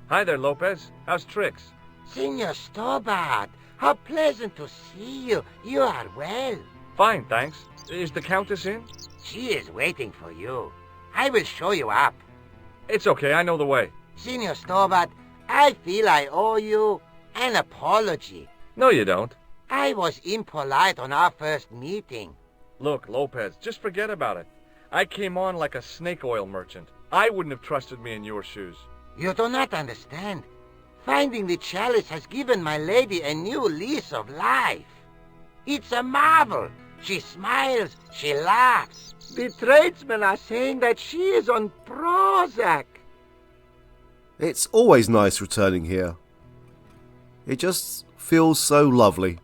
Hi there, Lopez. How's Trix? Senor Stobart, how pleasant to see you. You are well. Fine, thanks. Is the Countess in? She is waiting for you. I will show you up. It's okay, I know the way. Senor Stobart, I feel I owe you an apology. No, you don't. I was impolite on our first meeting. Look, Lopez, just forget about it. I came on like a snake oil merchant. I wouldn't have trusted me in your shoes. You do not understand. Finding the chalice has given my lady a new lease of life. It's a marvel. She smiles, she laughs. The tradesmen are saying that she is on Prozac. It's always nice returning here. It just feels so lovely.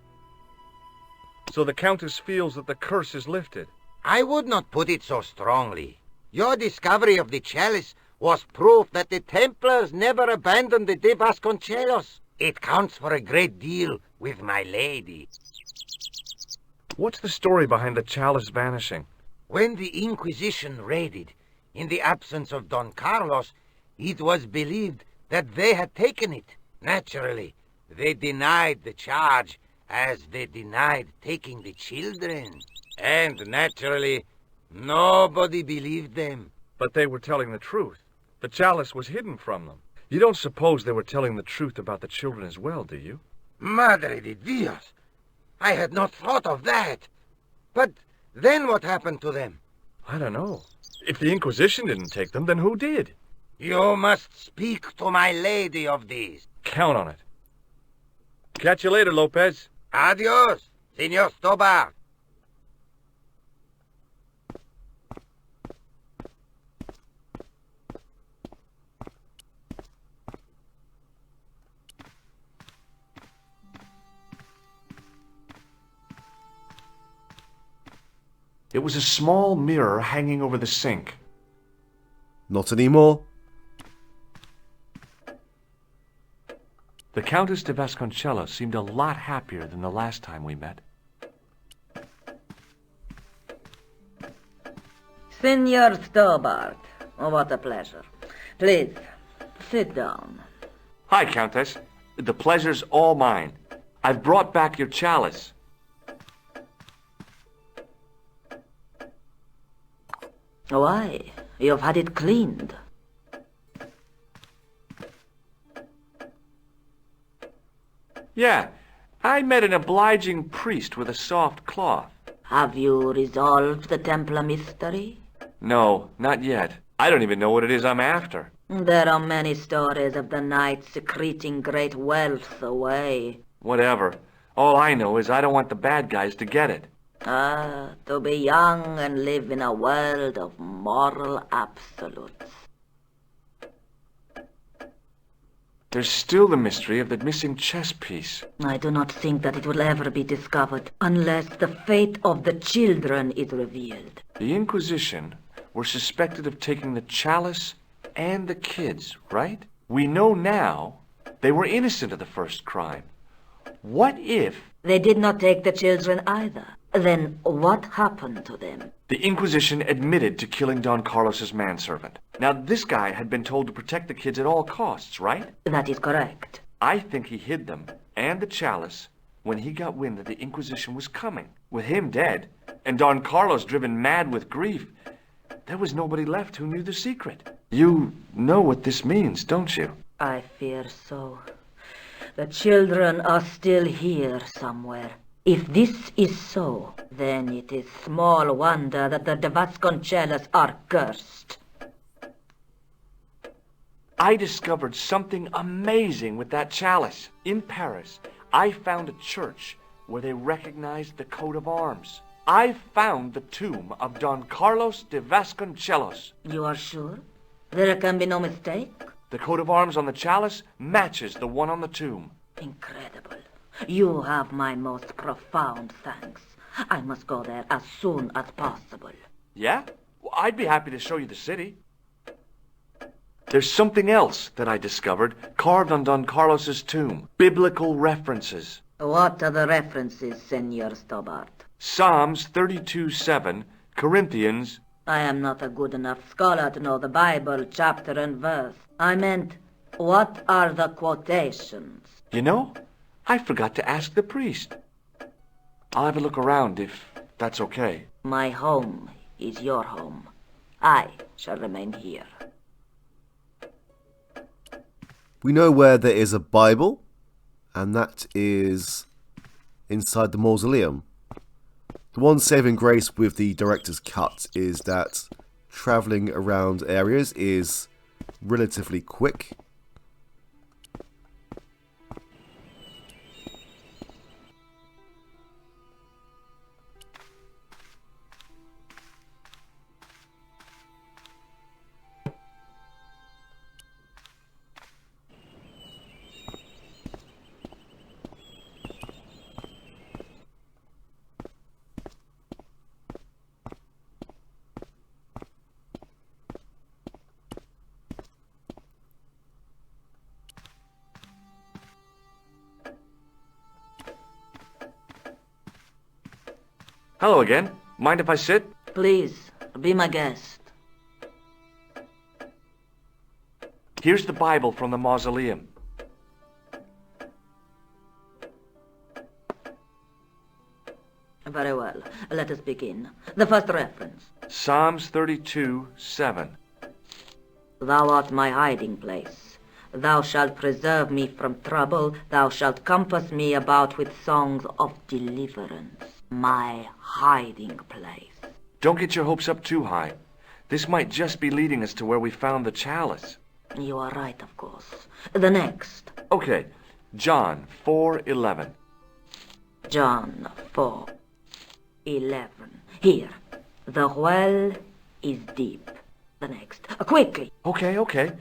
So the Countess feels that the curse is lifted. I would not put it so strongly. Your discovery of the chalice was proof that the Templars never abandoned the de Vasconcelos. It counts for a great deal with my lady. What's the story behind the chalice vanishing? When the Inquisition raided, in the absence of Don Carlos, it was believed that they had taken it. Naturally, they denied the charge as they denied taking the children. And naturally, nobody believed them. But they were telling the truth. The chalice was hidden from them. You don't suppose they were telling the truth about the children as well, do you? Madre de Dios! I had not thought of that. But then what happened to them? I don't know. If the Inquisition didn't take them, then who did? You must speak to my lady of these. Count on it. Catch you later, Lopez. Adios, Senor Stobart. It was a small mirror hanging over the sink. Not anymore. The Countess de Vasconcelos seemed a lot happier than the last time we met. Senor Stobart, oh, what a pleasure. Please, sit down. Hi, Countess. The pleasure's all mine. I've brought back your chalice. Why? You've had it cleaned. Yeah, I met an obliging priest with a soft cloth. Have you resolved the Templar mystery? No, not yet. I don't even know what it is I'm after. There are many stories of the knight secreting great wealth away. Whatever. All I know is I don't want the bad guys to get it. To be young and live in a world of moral absolutes. There's still the mystery of the missing chess piece. I do not think that it will ever be discovered unless the fate of the children is revealed. The Inquisition were suspected of taking the chalice and the kids, right? We know now they were innocent of the first crime. What if... They did not take the children either. Then what happened to them? The Inquisition admitted to killing Don Carlos's manservant. Now, this guy had been told to protect the kids at all costs, right? That is correct. I think he hid them and the chalice when he got wind that the Inquisition was coming. With him dead, and Don Carlos driven mad with grief, there was nobody left who knew the secret. You know what this means, don't you? I fear so. The children are still here somewhere. If this is so, then it is small wonder that the de Vasconcelos are cursed. I discovered something amazing with that chalice. In Paris, I found a church where they recognized the coat of arms. I found the tomb of Don Carlos de Vasconcelos. You are sure? There can be no mistake? The coat of arms on the chalice matches the one on the tomb. Incredible. You have my most profound thanks. I must go there as soon as possible. Yeah? Well, I'd be happy to show you the city. There's something else that I discovered carved on Don Carlos's tomb. Biblical references. What are the references, Senor Stobart? Psalms 32:7, Corinthians... I am not a good enough scholar to know the Bible chapter and verse. I meant What are the quotations? You know, I forgot to ask the priest. I'll have a look around if that's okay. My home is your home. I shall remain here. We know where there is a Bible, and that is inside the mausoleum. The one saving grace with the director's cut is that travelling around areas is relatively quick. Hello again. Mind if I sit? Please, be my guest. Here's the Bible from the mausoleum. Very well. Let us begin. The first reference. Psalms 32:7. Thou art my hiding place. Thou shalt preserve me from trouble. Thou shalt compass me about with songs of deliverance. My hiding place. Don't get your hopes up too high. This might just be leading us to where we found the chalice. You are right, of course. The next. Okay, John 4:11. John 4:11. Here. The well is deep. The next. Quickly. Okay.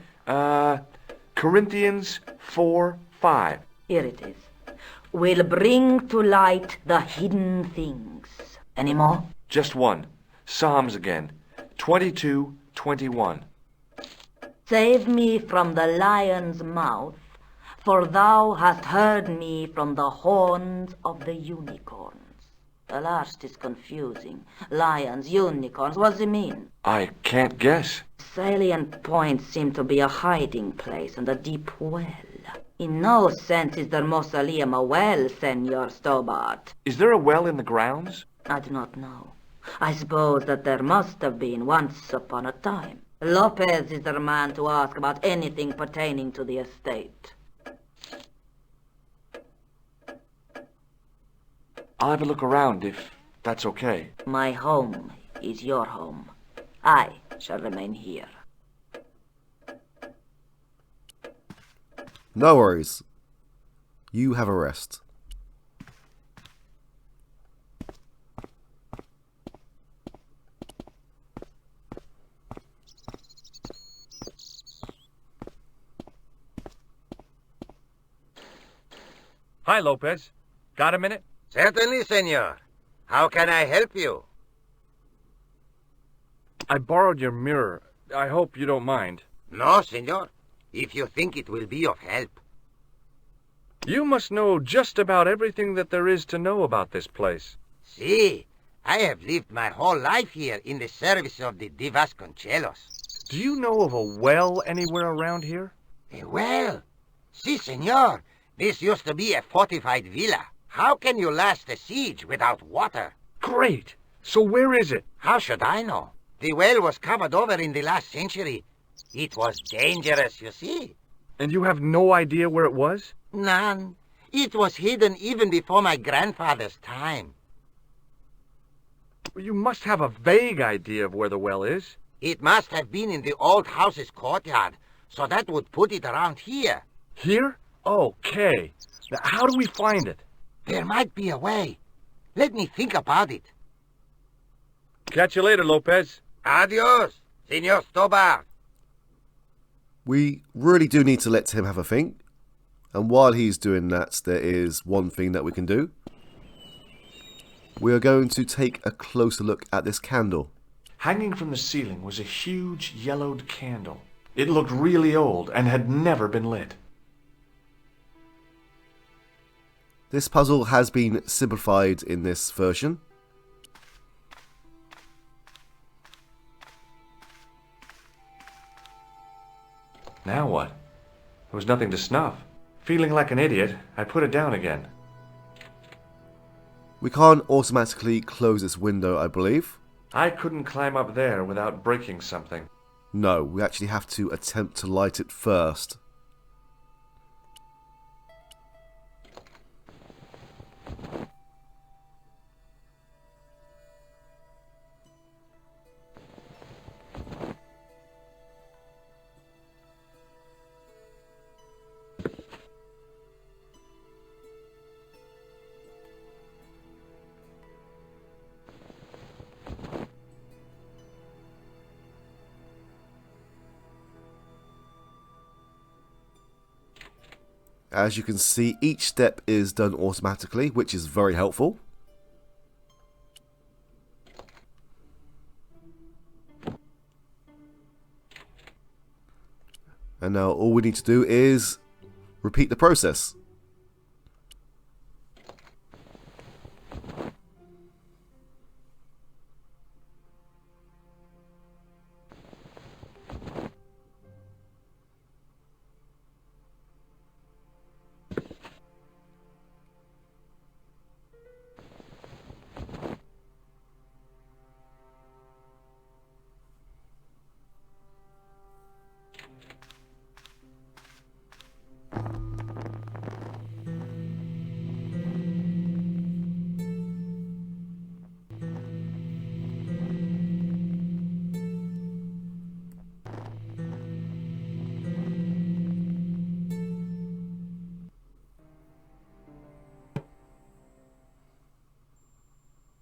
Corinthians 4:5. Here it is. Will bring to light the hidden things. Any more? Just one. Psalms again. 22:21. Save me from the lion's mouth, for thou hast heard me from the horns of the unicorns. The last is confusing. Lions, unicorns, what does it mean? I can't guess. Salient points seem to be a hiding place and a deep well. In no sense is the mausoleum a well, Senor Stobart. Is there a well in the grounds? I do not know. I suppose that there must have been once upon a time. Lopez is the man to ask about anything pertaining to the estate. I'll have a look around if that's okay. My home is your home. I shall remain here. No worries. You have a rest. Hi, Lopez. Got a minute? Certainly, senor. How can I help you? I borrowed your mirror. I hope you don't mind. No, senor. If you think it will be of help. You must know just about everything that there is to know about this place. See, I have lived my whole life here in the service of the De Vasconcelos. Do you know of a well anywhere around here? A well? Si, senor. This used to be a fortified villa. How can you last a siege without water? Great! So where is it? How should I know? The well was covered over in the last century. It was dangerous, you see. And you have no idea where it was? None. It was hidden even before my grandfather's time. You must have a vague idea of where the well is. It must have been in the old house's courtyard, so that would put it around here. Here? Okay. Now, how do we find it? There might be a way. Let me think about it. Catch you later, Lopez. Adios, Senor Stobart. We really do need to let him have a think. And while he's doing that, there is one thing that we can do. We are going to take a closer look at this candle. Hanging from the ceiling was a huge yellowed candle. It looked really old and had never been lit. This puzzle has been simplified in this version. Now what? There was nothing to snuff. Feeling like an idiot, I put it down again. We can't automatically close this window, I believe. I couldn't climb up there without breaking something. No, we actually have to attempt to light it first. As you can see, each step is done automatically, which is very helpful. And now all we need to do is repeat the process.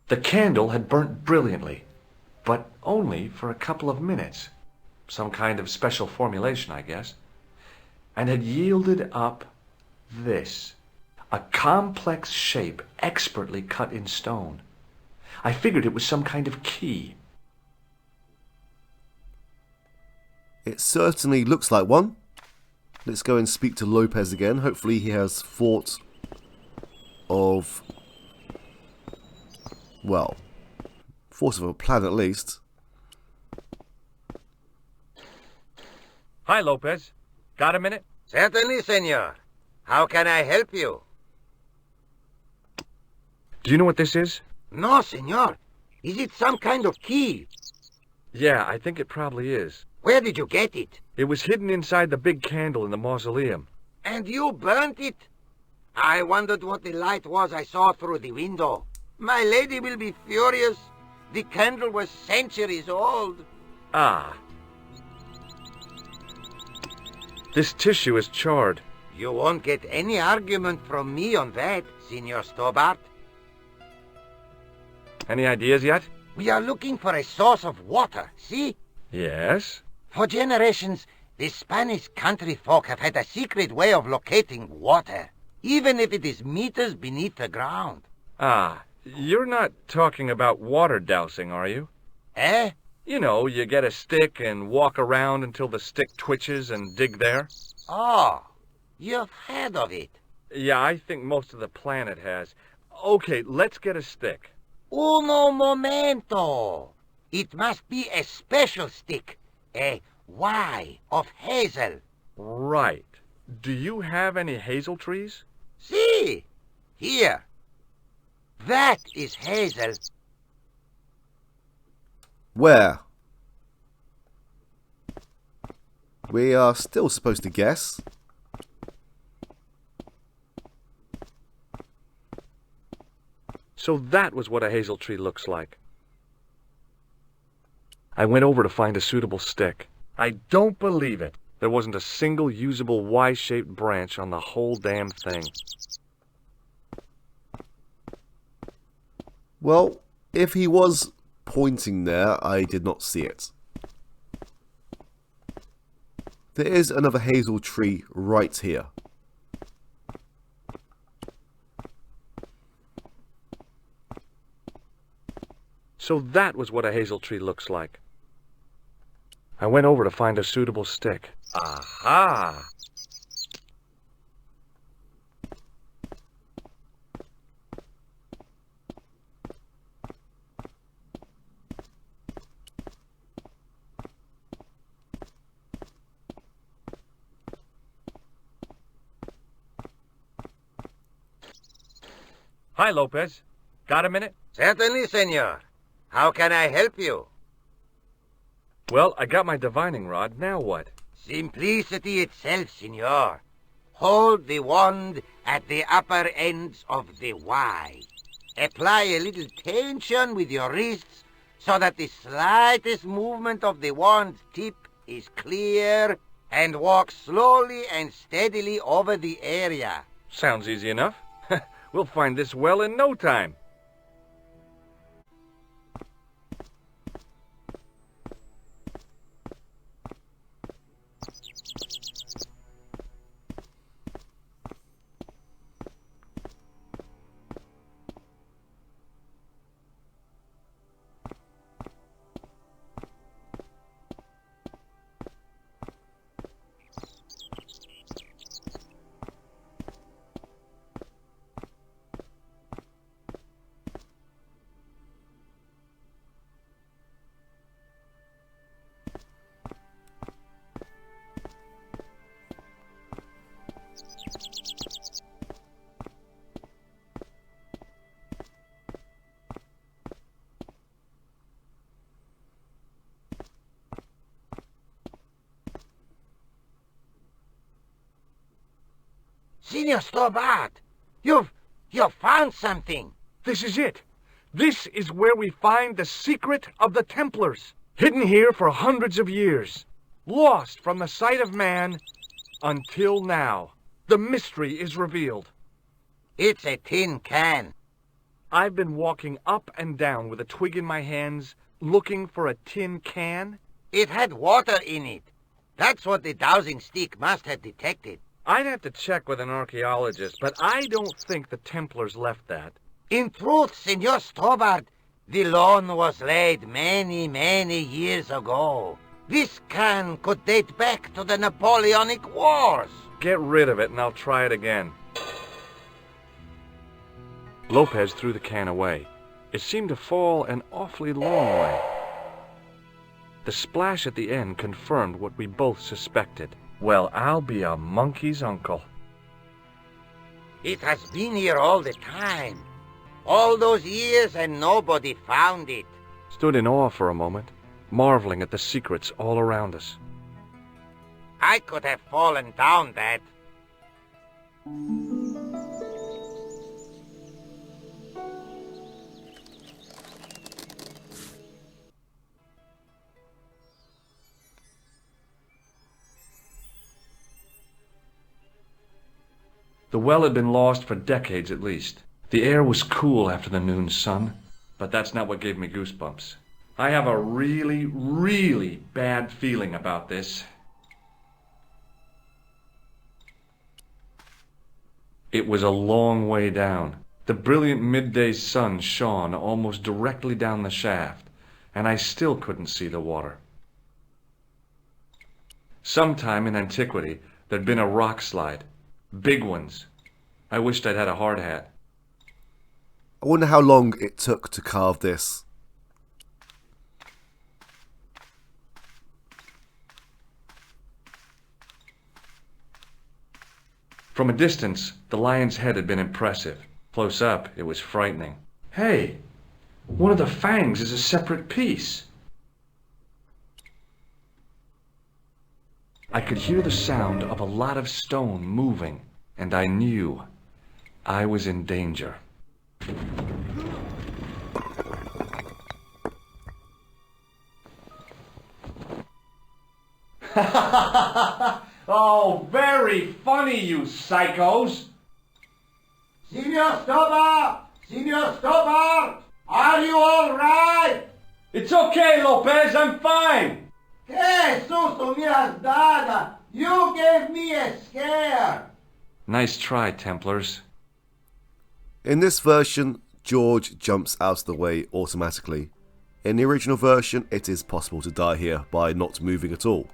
The candle had burnt brilliantly, but only for a couple of minutes. Some kind of special formulation, I guess. And had yielded up this. A complex shape expertly cut in stone. I figured it was some kind of key. It certainly looks like one. Let's go and speak to Lopez again. Hopefully he has thought of, well, thought of a plan at least. Hi, Lopez. Got a minute? Certainly, senor. How can I help you? Do you know what this is? No, senor. Is it some kind of key? Yeah, I think it probably is. Where did you get it? It was hidden inside the big candle in the mausoleum. And you burnt it? I wondered what the light was I saw through the window. My lady will be furious. The candle was centuries old. Ah. This tissue is charred. You won't get any argument from me on that, Senor Stobart. Any ideas yet? We are looking for a source of water, see? Yes? For generations, the Spanish country folk have had a secret way of locating water, even if it is meters beneath the ground. Ah, you're not talking about water dowsing, are you? Eh? You know, you get a stick and walk around until the stick twitches and dig there. Oh, you've heard of it. Yeah, I think most of the planet has. Okay, let's get a stick. Uno momento. It must be a special stick. A Y of hazel. Right. Do you have any hazel trees? See? Here. That is hazel. Where? We are still supposed to guess. So that was what a hazel tree looks like. I went over to find a suitable stick. I don't believe it. There wasn't a single usable Y-shaped branch on the whole damn thing. Well, if he was pointing there, I did not see it. There is another hazel tree right here. So that was what a hazel tree looks like. I went over to find a suitable stick. Aha! Hi, Lopez. Got a minute? Certainly, senor. How can I help you? Well, I got my divining rod. Now what? Simplicity itself, senor. Hold the wand at the upper ends of the Y. Apply a little tension with your wrists so that the slightest movement of the wand tip is clear, and walk slowly and steadily over the area. Sounds easy enough. We'll find this well in no time. Senor Stobart, you've found something. This is it. This is where we find the secret of the Templars. Hidden here for hundreds of years. Lost from the sight of man until now. The mystery is revealed. It's a tin can. I've been walking up and down with a twig in my hands, looking for a tin can. It had water in it. That's what the dowsing stick must have detected. I'd have to check with an archaeologist, but I don't think the Templars left that. In truth, Senor Stobart, the loan was laid many, many years ago. This can could date back to the Napoleonic Wars. Get rid of it and I'll try it again. Lopez threw the can away. It seemed to fall an awfully long way. The splash at the end confirmed what we both suspected. Well, I'll be a monkey's uncle. It has been here all the time. All those years and nobody found it. Stood in awe for a moment, marveling at the secrets all around us. I could have fallen down that. The well had been lost for decades at least. The air was cool after the noon sun, but that's not what gave me goosebumps. I have a really, really bad feeling about this. It was a long way down. The brilliant midday sun shone almost directly down the shaft, and I still couldn't see the water. Sometime in antiquity, there'd been a rock slide. Big ones. I wished I'd had a hard hat. I wonder how long it took to carve this. From a distance, the lion's head had been impressive. Close up, it was frightening. Hey, one of the fangs is a separate piece. I could hear the sound of a lot of stone moving, and I knew I was in danger. Oh, very funny, you psychos! Senor Stobart! Senor Stobart! Are you all right? It's okay, Lopez, I'm fine! Que susto me has dado! You gave me a scare! Nice try, Templars. In this version, George jumps out of the way automatically. In the original version, it is possible to die here by not moving at all.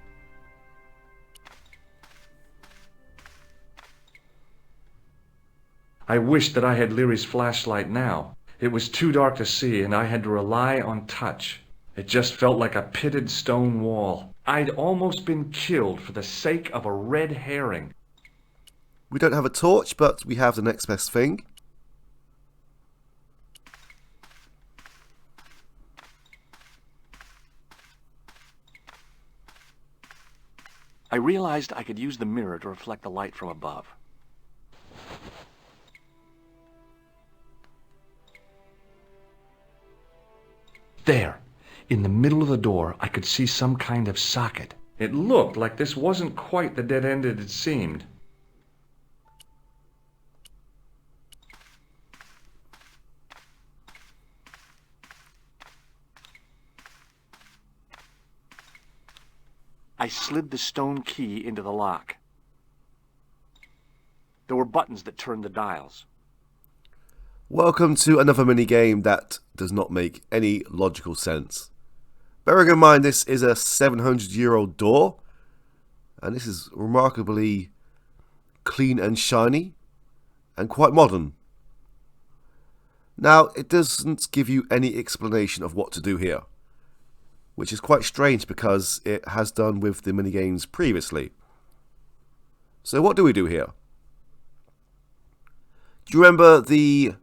I wished that I had Leary's flashlight now. It was too dark to see, and I had to rely on touch. It just felt like a pitted stone wall. I'd almost been killed for the sake of a red herring. We don't have a torch, but we have the next best thing. I realized I could use the mirror to reflect the light from above. There, in the middle of the door, I could see some kind of socket. It looked like this wasn't quite the dead end it had seemed. I slid the stone key into the lock. There were buttons that turned the dials. Welcome to another minigame that does not make any logical sense. Bearing in mind this is a 700-year-old door, and this is remarkably clean and shiny, and quite modern. Now, it doesn't give you any explanation of what to do here, which is quite strange because it has done with the minigames previously. So what do we do here? Do you remember the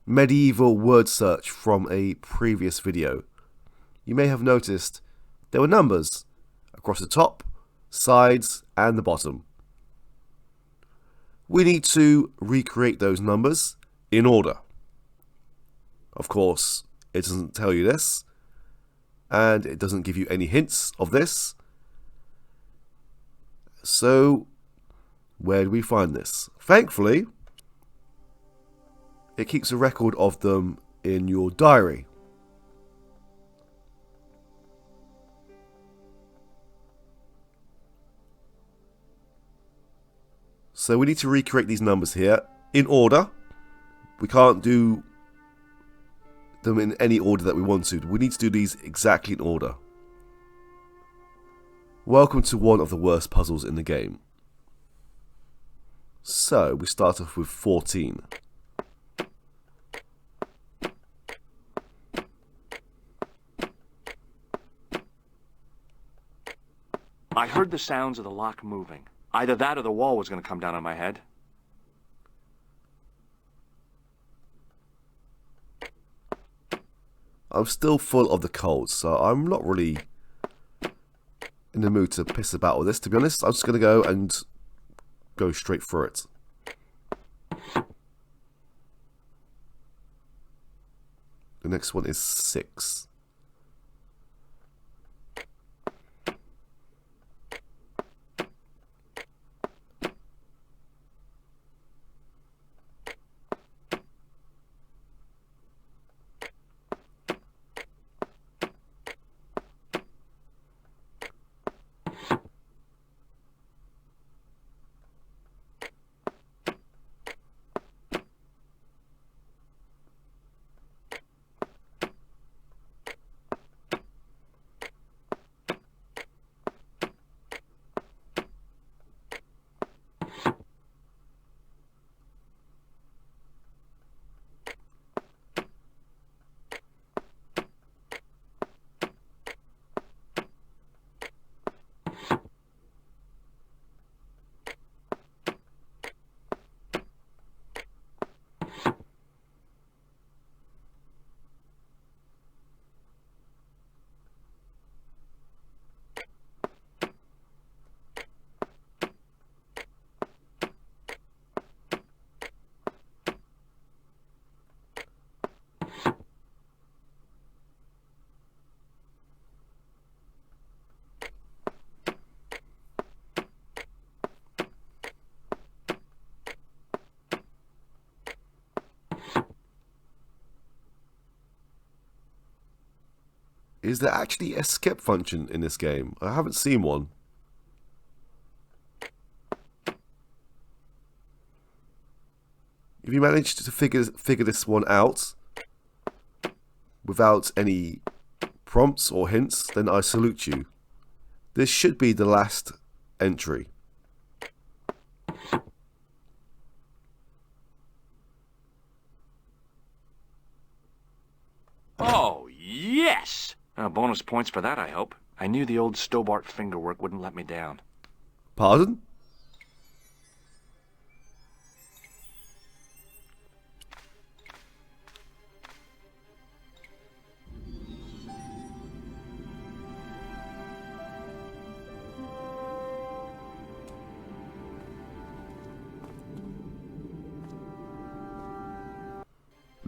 medieval word search from a previous video? You may have noticed there were numbers across the top, sides and the bottom. We need to recreate those numbers in order. Of course, it doesn't tell you this, and it doesn't give you any hints of this. So, where do we find this? Thankfully, it keeps a record of them in your diary. So we need to recreate these numbers here in order. We can't do them in any order that we want to. We need to do these exactly in order. Welcome to one of the worst puzzles in the game. So we start off with 14. I heard the sounds of the lock moving. Either that or the wall was going to come down on my head. I'm still full of the cold, so I'm not really in the mood to piss about with this, to be honest. I'm just going to go straight through it. The next one is 6. Is there actually a skip function in this game? I haven't seen one. If you managed to figure this one out without any prompts or hints, then I salute you. This should be the last entry. Oh, yes! Bonus points for that, I hope. I knew the old Stobart fingerwork wouldn't let me down. Pardon?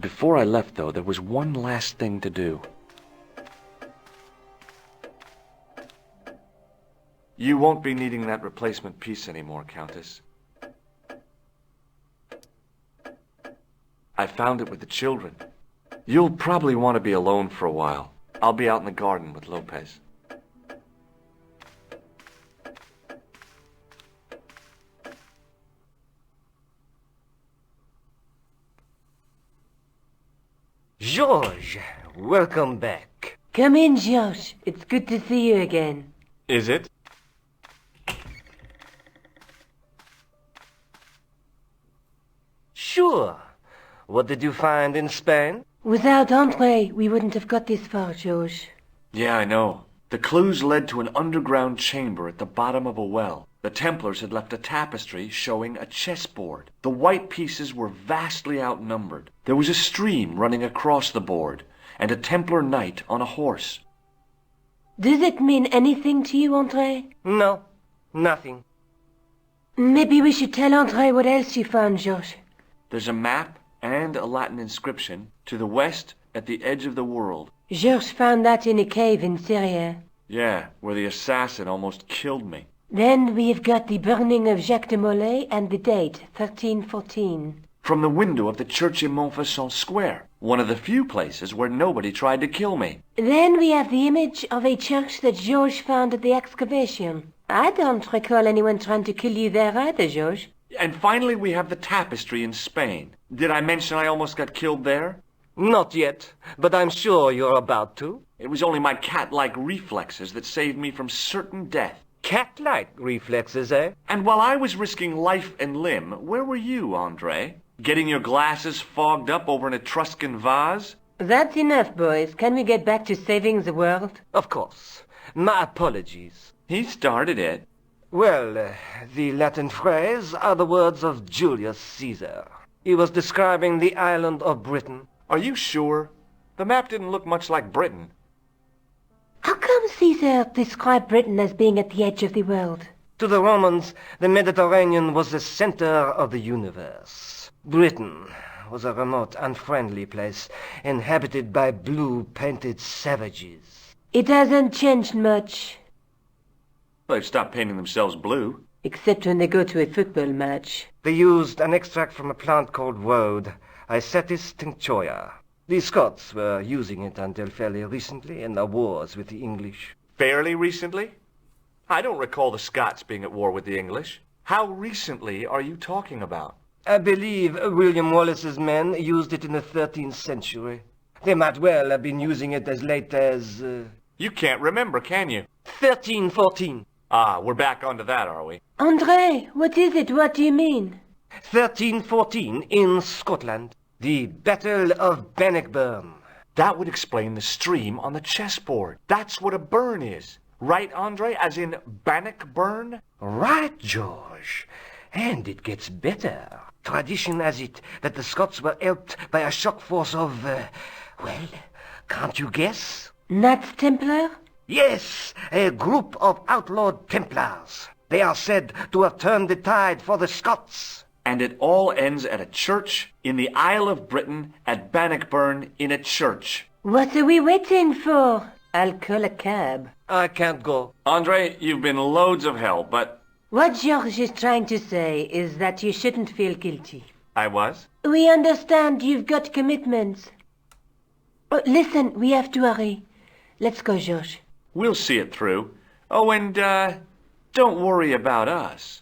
Before I left, though, there was one last thing to do. You won't be needing that replacement piece anymore, Countess. I found it with the children. You'll probably want to be alone for a while. I'll be out in the garden with Lopez. George, welcome back. Come in, George. It's good to see you again. Is it? Sure. What did you find in Spain? Without Andre, we wouldn't have got this far, George. Yeah, I know. The clues led to an underground chamber at the bottom of a well. The Templars had left a tapestry showing a chessboard. The white pieces were vastly outnumbered. There was a stream running across the board, and a Templar knight on a horse. Does it mean anything to you, Andre? No, nothing. Maybe we should tell Andre what else you found, George. There's a map and a Latin inscription to the west at the edge of the world. George found that in a cave in Syria. Yeah, where the assassin almost killed me. Then we've got the burning of Jacques de Molay and the date, 1314. From the window of the church in Montfaucon Square, one of the few places where nobody tried to kill me. Then we have the image of a church that George found at the excavation. I don't recall anyone trying to kill you there either, George. And finally we have the tapestry in Spain. Did I mention I almost got killed there? Not yet, but I'm sure you're about to. It was only my cat-like reflexes that saved me from certain death. Cat-like reflexes, eh? And while I was risking life and limb, where were you, Andre? Getting your glasses fogged up over an Etruscan vase? That's enough, boys. Can we get back to saving the world? Of course. My apologies. He started it. Well, the Latin phrase are the words of Julius Caesar. He was describing the island of Britain. Are you sure? The map didn't look much like Britain. How come Caesar described Britain as being at the edge of the world? To the Romans, the Mediterranean was the center of the universe. Britain was a remote, unfriendly place, inhabited by blue-painted savages. It hasn't changed much. They've stopped painting themselves blue. Except when they go to a football match. They used an extract from a plant called woad, Isetis tinctoria. The Scots were using it until fairly recently in the wars with the English. Fairly recently? I don't recall the Scots being at war with the English. How recently are you talking about? I believe William Wallace's men used it in the 13th century. They might well have been using it as late as... You can't remember, can you? 1314. Ah, we're back onto that, are we? Andre, what is it? What do you mean? 1314 in Scotland. The Battle of Bannockburn. That would explain the stream on the chessboard. That's what a burn is. Right, Andre? As in Bannockburn? Right, George. And it gets better. Tradition has it that the Scots were helped by a shock force of, well, can't you guess? Knights Templar? Yes, a group of outlawed Templars. They are said to have turned the tide for the Scots. And it all ends at a church in the Isle of Britain at Bannockburn in a church. What are we waiting for? I'll call a cab. I can't go. Andre, you've been loads of help, but... What George is trying to say is that you shouldn't feel guilty. I was? We understand you've got commitments. Oh, listen, we have to hurry. Let's go, George. We'll see it through. Oh, and, don't worry about us.